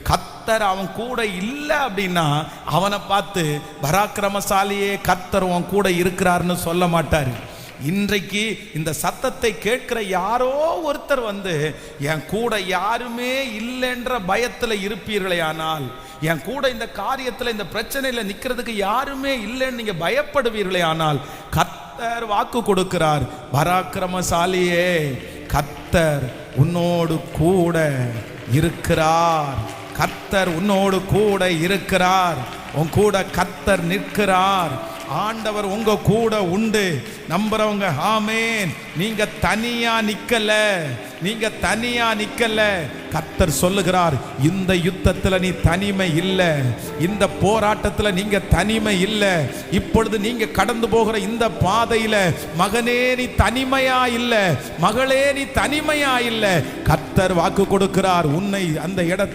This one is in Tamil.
கர்த்தர் அவன் கூட இல்லை அப்படின்னா அவனை பார்த்து பராக்கிரமசாலியே கர்த்தர் அவன் கூட இருக்கிறார்னு சொல்ல மாட்டார். இன்றைக்கு இந்த சத்தத்தை கேட்கிற யாரோ ஒருத்தர் என் கூட யாருமே இல்லைன்ற பயத்தில் இருப்பீர்களே, ஆனால் என் கூட இந்த காரியத்தில் இந்த பிரச்சனையில் நிற்கிறதுக்கு யாருமே இல்லைன்னு நீங்கள் பயப்படுவீர்களே, ஆனால் கர்த்தர் வாக்கு கொடுக்கிறார், பராக்கிரமசாலியே கர்த்தர் உன்னோடு கூட இருக்கிறார். கர்த்தர் உன்னோடு கூட இருக்கிறார். உன் கூட கர்த்தர் நிற்கிறார். ஆண்டவர் உங்க கூட உண்டு. நம்புறவங்க ஆமென். நீங்க தனியா நிக்கல, நீங்க தனியா நிக்கல. கர்த்தர் சொல்லுகிறார், இந்த யுத்தத்துல நீ தனிமை இல்லை, இந்த போராட்டத்துல நீங்க தனிமை இல்லை. இப்பொழுது நீங்க கடந்து போகிற இந்த பாதையில மகனே நீ தனிமையா இல்லை, மகளே நீ தனிமையா இல்லை. கர்த்தர் வாக்கு கொடுக்கிறார், உன்னை அந்த இடத்துல